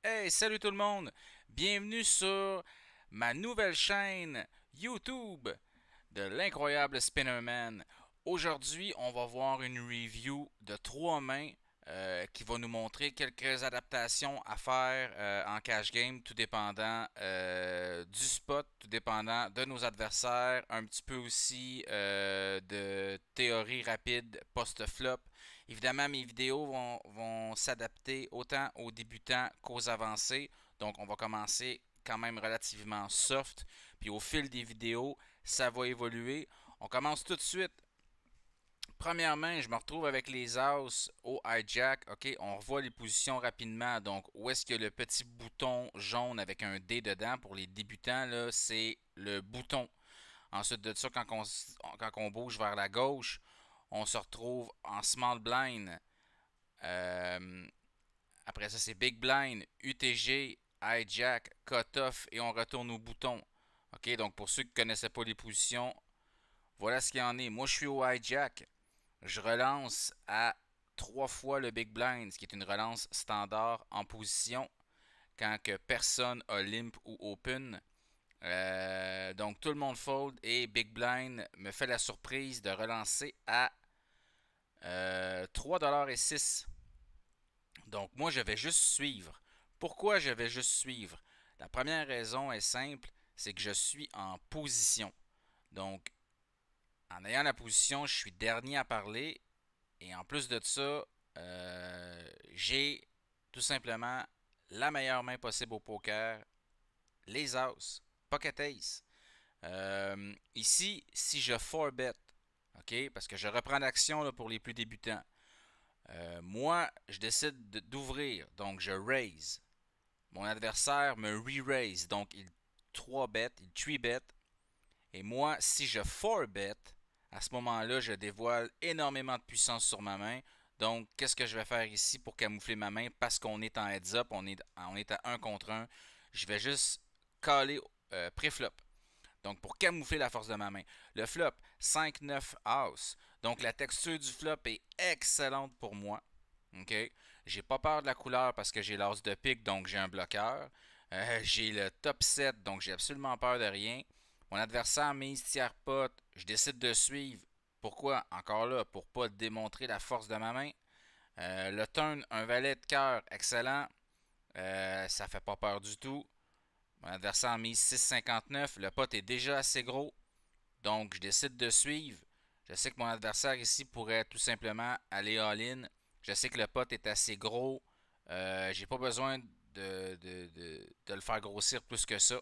Hey, salut tout le monde! Bienvenue sur ma nouvelle chaîne YouTube de l'incroyable Spinnerman. Aujourd'hui, on va voir une review de trois mains qui va nous montrer quelques adaptations à faire en cash game, tout dépendant du spot, tout dépendant de nos adversaires, un petit peu aussi de théorie rapide post-flop. Évidemment, mes vidéos vont s'adapter autant aux débutants qu'aux avancés. Donc, on va commencer quand même relativement soft. Puis au fil des vidéos, ça va évoluer. On commence tout de suite. Premièrement, je me retrouve avec les As au hijack. OK, on revoit les positions rapidement. Donc, où est-ce que le petit bouton jaune avec un D dedans pour les débutants, là, c'est le bouton. Ensuite de ça, quand on bouge vers la gauche, on se retrouve en small blind. Euh, Après ça, c'est big blind, UTG, hijack, cut-off et on retourne au bouton. OK, donc pour ceux qui ne connaissaient pas les positions, voilà ce qu'il y en est. Moi, je suis au hijack. Je relance à trois fois le big blind, ce qui est une relance standard en position quand que personne a limp ou open. Donc tout le monde fold et big blind me fait la surprise de relancer à 3,06$. Donc moi, je vais juste suivre. Pourquoi je vais juste suivre? La première raison est simple, c'est que je suis en position. Donc, en ayant la position, je suis dernier à parler. Et en plus de ça, j'ai tout simplement la meilleure main possible au poker, les As, Pocket Ace. Ici, si je 4-bet, ok, parce que je reprends l'action pour les plus débutants, moi, je décide d'ouvrir, donc je raise. Mon adversaire me re-raise, donc il 3-bet, il 3-bet. Et moi, si je 4-bet, à ce moment-là, je dévoile énormément de puissance sur ma main. Donc, qu'est-ce que je vais faire ici pour camoufler ma main? Parce qu'on est en heads-up, on est à un contre un. Je vais juste caler pré-flop. Donc, pour camoufler la force de ma main. Le flop, 5-9 house. Donc, la texture du flop est excellente pour moi. OK? J'ai pas peur de la couleur parce que j'ai l'as de pique, donc j'ai un bloqueur. J'ai le top 7, donc j'ai absolument peur de rien. Mon adversaire mise tiers pot, je décide de suivre. Pourquoi? Encore là, pour pas démontrer la force de ma main. Le turn, un valet de cœur, excellent. Ça fait pas peur du tout. Mon adversaire mise 6,59. Le pot est déjà assez gros. Donc, je décide de suivre. Je sais que mon adversaire ici pourrait tout simplement aller all-in. Je sais que le pot est assez gros. J'ai pas besoin de le faire grossir plus que ça.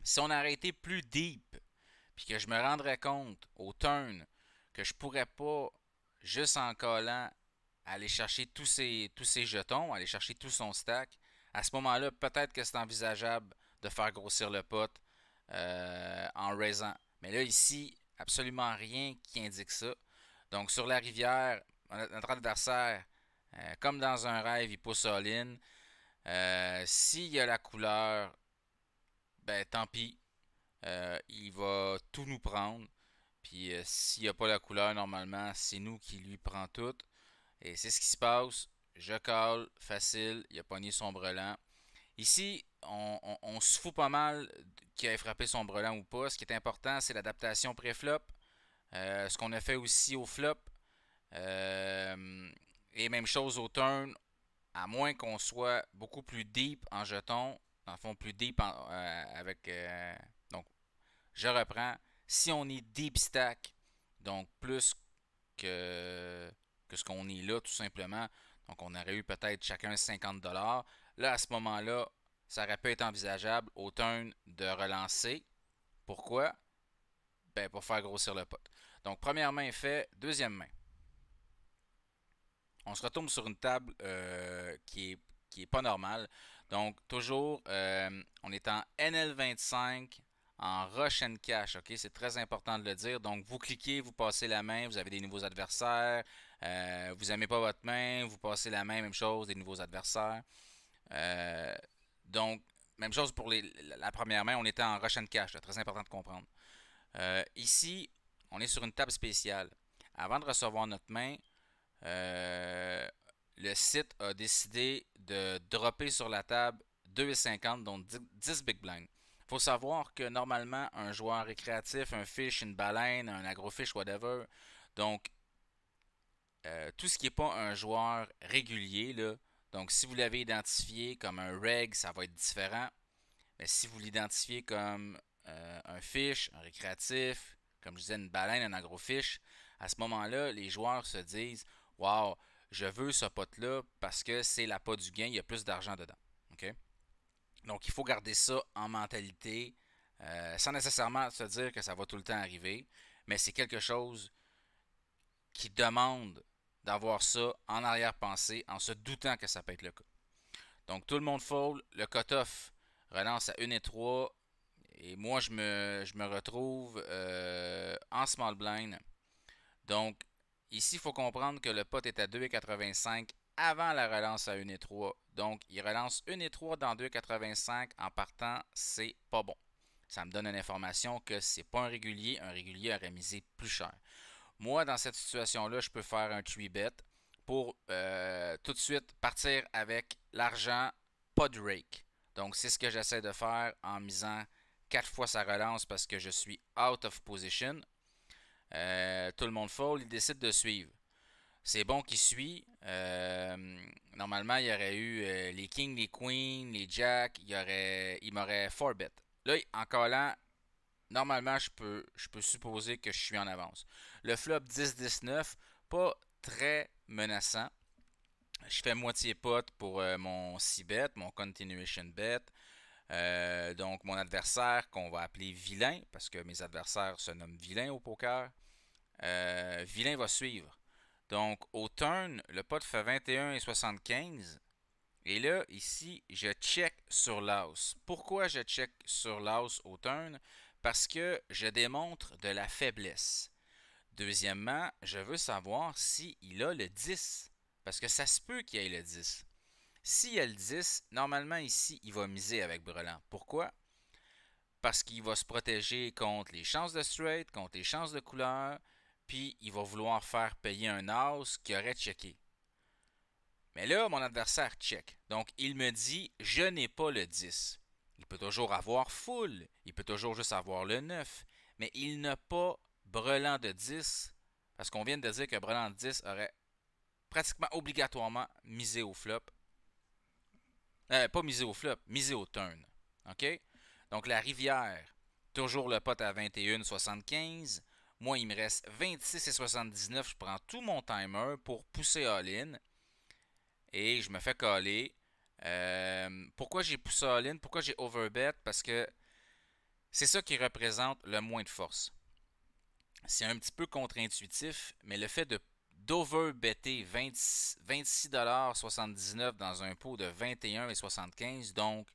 Si on aurait été plus deep, puis que je me rendrais compte au turn que je pourrais pas, juste en collant, aller chercher tous ses jetons, aller chercher tout son stack, à ce moment-là, peut-être que c'est envisageable de faire grossir le pot en raisant. Mais là, ici, absolument rien qui indique ça. Donc, sur la rivière, notre adversaire, comme dans un rêve, il pousse all-in. S'il y a la couleur, ben tant pis. Il va tout nous prendre. Puis s'il n'y a pas la couleur, normalement, c'est nous qui lui prend tout. Et c'est ce qui se passe. Je cale, facile, il a pogné son brelan. Ici, on se fout pas mal qui ait frappé son brelan ou pas. Ce qui est important, c'est l'adaptation pré-flop. Ce qu'on a fait aussi au flop. Et même chose au turn, à moins qu'on soit beaucoup plus deep en jetons, dans le fond plus deep avec... donc, je reprends. Si on est deep stack, donc plus que, que ce qu'on est là tout simplement, donc on aurait eu peut-être chacun 50$. Là, à ce moment-là, ça aurait pu être envisageable au turn de relancer. Pourquoi? Ben, pour faire grossir le pot. Donc, première main fait, deuxième main. On se retourne sur une table qui est pas normale. Donc, toujours, on est en NL25 en rush and cash. Ok, c'est très important de le dire. Donc, vous cliquez, vous passez la main, vous avez des nouveaux adversaires. Vous n'aimez pas votre main, vous passez la main, même chose, des nouveaux adversaires. Euh, donc, même chose pour la première main, on était en rush and cash. C'est très important de comprendre. Ici, on est sur une table spéciale. Avant de recevoir notre main, euh, le site a décidé de dropper sur la table 2,50, donc 10 big blind. Il faut savoir que normalement, un joueur récréatif, un fish, une baleine, un agrofish, whatever, donc tout ce qui n'est pas un joueur régulier, là, donc si vous l'avez identifié comme un reg, ça va être différent. Mais si vous l'identifiez comme un fish, un récréatif, comme je disais, une baleine, un agrofish, à ce moment-là, les joueurs se disent waouh, je veux ce pot-là parce que c'est la pot du gain, il y a plus d'argent dedans. OK? Donc, il faut garder ça en mentalité, sans nécessairement se dire que ça va tout le temps arriver, mais c'est quelque chose qui demande d'avoir ça en arrière-pensée en se doutant que ça peut être le cas. Donc, tout le monde fold, le cut-off relance à 1 et 3, et moi, je me retrouve en small blind. Donc, ici, il faut comprendre que le pot est à 2,85 avant la relance à 1 et 3. Donc, il relance 1 et 3 dans 2,85 en partant, c'est pas bon. Ça me donne une information que c'est pas un régulier aurait misé plus cher. Moi, dans cette situation-là, je peux faire un 3-bet pour tout de suite partir avec l'argent, pas de rake. Donc, c'est ce que j'essaie de faire en misant 4 fois sa relance parce que je suis out of position. Tout le monde fold, il décide de suivre. C'est bon qu'il suit. Normalement, il y aurait eu les kings, les queens, les jacks. Il m'aurait 4-bet. Là, en collant, normalement, je peux supposer que je suis en avance. Le flop 10-19, pas très menaçant. Je fais moitié pot pour mon 6-bet, mon continuation bet. Donc, mon adversaire, qu'on va appeler vilain, parce que mes adversaires se nomment vilain au poker, vilain va suivre. Donc, au turn, le pot fait 21,75. Et là, ici, je check sur l'house. Pourquoi je check sur l'house au turn? Parce que je démontre de la faiblesse. Deuxièmement, je veux savoir s'il a le 10. Parce que ça se peut qu'il ait le 10. S'il a le 10, normalement ici, il va miser avec Brelan. Pourquoi? Parce qu'il va se protéger contre les chances de straight, contre les chances de couleur, puis il va vouloir faire payer un house qui aurait checké. Mais là, mon adversaire check. Donc, il me dit, je n'ai pas le 10. Il peut toujours avoir full, il peut toujours juste avoir le 9, mais il n'a pas brelan de 10, parce qu'on vient de dire que brelan de 10 aurait pratiquement obligatoirement misé au flop. Pas misé au flop, misé au turn. OK? Donc, la rivière, toujours le pot à 21,75. Moi, il me reste 26,79. Je prends tout mon timer pour pousser all-in. Et je me fais caller. Pourquoi j'ai poussé all-in? Pourquoi j'ai overbet? Parce que c'est ça qui représente le moins de force. C'est un petit peu contre-intuitif, mais le fait d'overbetter 26,79$ dans un pot de 21,75$, donc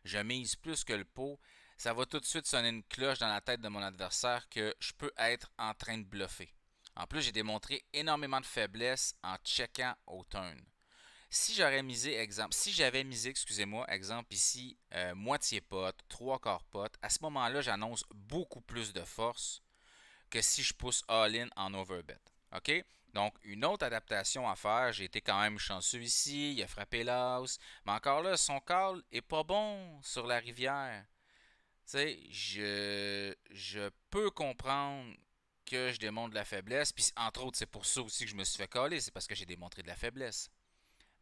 je mise plus que le pot, ça va tout de suite sonner une cloche dans la tête de mon adversaire que je peux être en train de bluffer. En plus, j'ai démontré énormément de faiblesse en checkant au turn. Si j'avais misé, excusez-moi, exemple ici, moitié pot, trois quarts pot, à ce moment-là, j'annonce beaucoup plus de force que si je pousse all-in en overbet. OK? Donc, une autre adaptation à faire, j'ai été quand même chanceux ici, il a frappé l'house, mais encore là, son call est pas bon sur la rivière. Tu sais, je peux comprendre que je démontre de la faiblesse, puis entre autres, c'est pour ça aussi que je me suis fait caller, c'est parce que j'ai démontré de la faiblesse.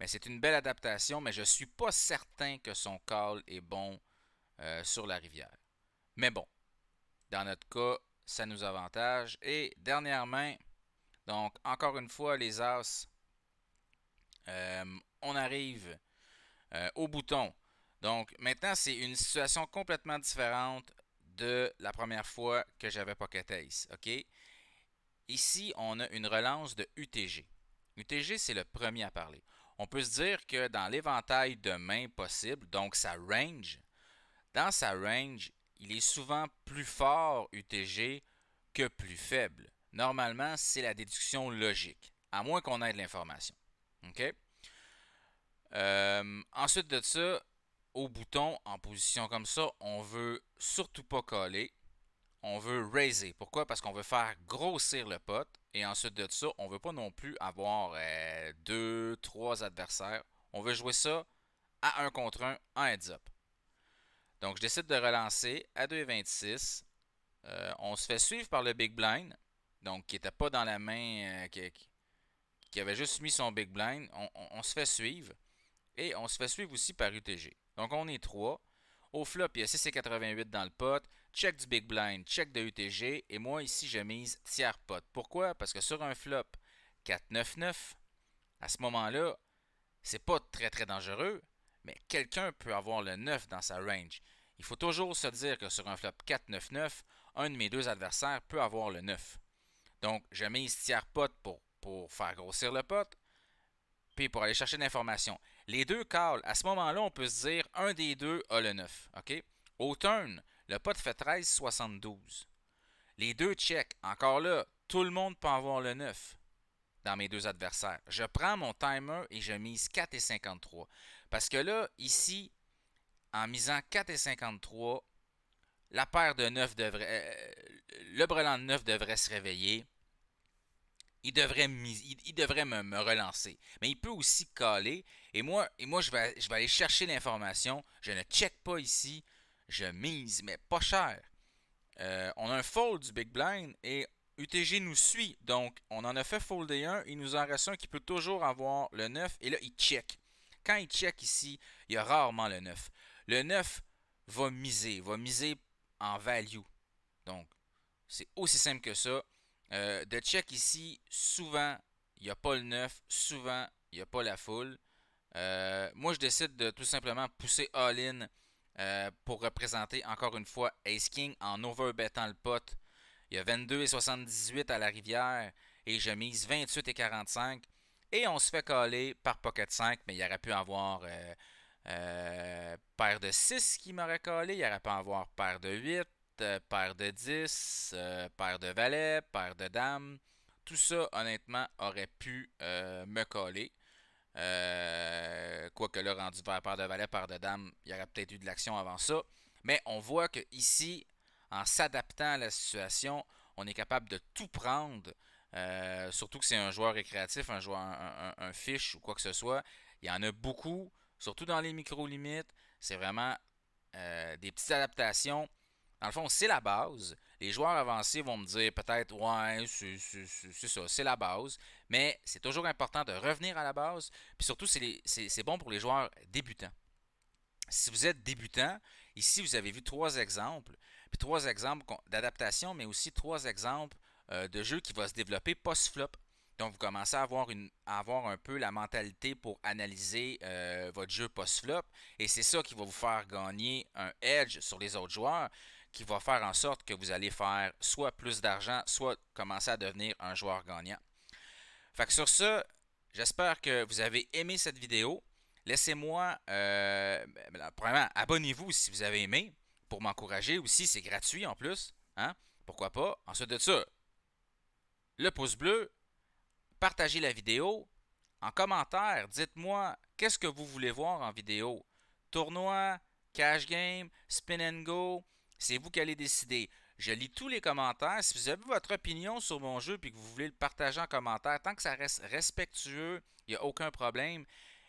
Mais c'est une belle adaptation, mais je ne suis pas certain que son call est bon sur la rivière. Mais bon, dans notre cas, ça nous avantage. Et dernière main, donc encore une fois, les As, on arrive au bouton. Donc maintenant, c'est une situation complètement différente de la première fois que j'avais Pocket Ace. OK? Ici, on a une relance de UTG. UTG, c'est le premier à parler. On peut se dire que dans l'éventail de mains possibles, donc sa range, dans sa range, il est souvent plus fort UTG que plus faible. Normalement, c'est la déduction logique, à moins qu'on ait de l'information. OK? Ensuite de ça, au bouton, en position comme ça, on veut surtout pas coller. On veut raiser. Pourquoi? Parce qu'on veut faire grossir le pot. Et ensuite de ça, on veut pas non plus avoir 2, 3 adversaires. On veut jouer ça à 1 contre 1 en heads-up. Donc, je décide de relancer à 2,26. On se fait suivre par le Big Blind, donc qui n'était pas dans la main, qui avait juste mis son Big Blind. On se fait suivre. Et on se fait suivre aussi par UTG. Donc, on est 3. Au flop, il y a 6,88 dans le pot. Check du Big Blind, check de UTG. Et moi, ici, je mise tiers pot. Pourquoi? Parce que sur un flop 4-9-9, à ce moment-là, c'est pas très très dangereux, mais quelqu'un peut avoir le 9 dans sa range. Il faut toujours se dire que sur un flop 4-9-9, un de mes deux adversaires peut avoir le 9. Donc, je mise tiers pot pour faire grossir le pot, puis pour aller chercher l'information. Les deux call, à ce moment-là, on peut se dire un des deux a le 9. OK? Au turn, le pot fait 13,72. Les deux check. Encore là, tout le monde peut avoir le 9 dans mes deux adversaires. Je prends mon timer et je mise 4,53. Parce que là, ici, en misant 4,53, la paire de 9 devrait. Le brelan de 9 devrait se réveiller. Il devrait me relancer. Mais il peut aussi caler. Et moi je vais aller chercher l'information. Je ne check pas ici. Je mise, mais pas cher. On a un fold du Big Blind et UTG nous suit. Donc, on en a fait folder un. Il nous en reste un qui peut toujours avoir le 9. Et là, il check. Quand il check ici, il y a rarement le 9. Le 9 va miser en value. Donc, c'est aussi simple que ça. De check ici, souvent, il n'y a pas le 9. Souvent, il n'y a pas la foule. Moi, je décide de tout simplement pousser all-in pour représenter encore une fois Ace King en overbettant le pot. Il y a 22,78 à la rivière et je mise 28,45. Et on se fait caler par pocket 5, mais il aurait pu avoir paire de 6 qui m'aurait collé. Il aurait pu avoir paire de 8, paire de 10, paire de valet, paire de dames. Tout ça, honnêtement, aurait pu me coller. Quoique là, rendu vers paire de valet, paire de dames, il y aurait peut-être eu de l'action avant ça. Mais on voit que ici, en s'adaptant à la situation, on est capable de tout prendre. Surtout que c'est un joueur récréatif, un joueur, un fiche ou quoi que ce soit. Il y en a beaucoup, surtout dans les micro-limites. C'est vraiment des petites adaptations. Dans le fond, c'est la base. Les joueurs avancés vont me dire peut-être, ouais, c'est ça, c'est la base. Mais c'est toujours important de revenir à la base. Puis surtout, c'est bon pour les joueurs débutants. Si vous êtes débutant, ici, vous avez vu trois exemples. Puis trois exemples d'adaptation, mais aussi trois exemples de jeux qui vont se développer post-flop. Donc, vous commencez à avoir un peu la mentalité pour analyser votre jeu post-flop. Et c'est ça qui va vous faire gagner un edge sur les autres joueurs, qui va faire en sorte que vous allez faire soit plus d'argent, soit commencer à devenir un joueur gagnant. Fait que sur ça, j'espère que vous avez aimé cette vidéo. Laissez-moi, premièrement, abonnez-vous si vous avez aimé pour m'encourager aussi. C'est gratuit en plus. Hein? Pourquoi pas? Ensuite de ça, le pouce bleu, partagez la vidéo. En commentaire, dites-moi qu'est-ce que vous voulez voir en vidéo. Tournoi, cash game, spin and go, c'est vous qui allez décider. Je lis tous les commentaires. Si vous avez votre opinion sur mon jeu et que vous voulez le partager en commentaire, tant que ça reste respectueux, il n'y a aucun problème.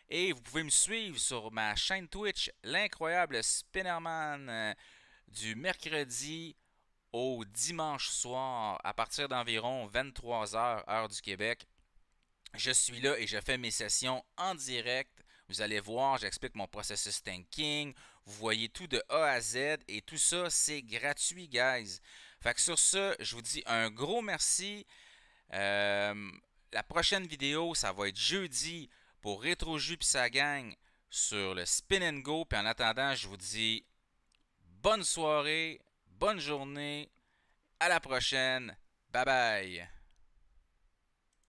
Et vous pouvez me suivre sur ma chaîne Twitch, l'incroyable Spinnerman, du mercredi au dimanche soir à partir d'environ 23h, heure du Québec. Je suis là et je fais mes sessions en direct. Vous allez voir, j'explique mon processus thinking. Vous voyez tout de A à Z et tout ça, c'est gratuit, guys. Fait que sur ce, je vous dis un gros merci. La prochaine vidéo, ça va être jeudi pour RetroJus pis sa gang sur le Spin and Go. Puis en attendant, je vous dis bonne soirée, bonne journée. À la prochaine. Bye bye.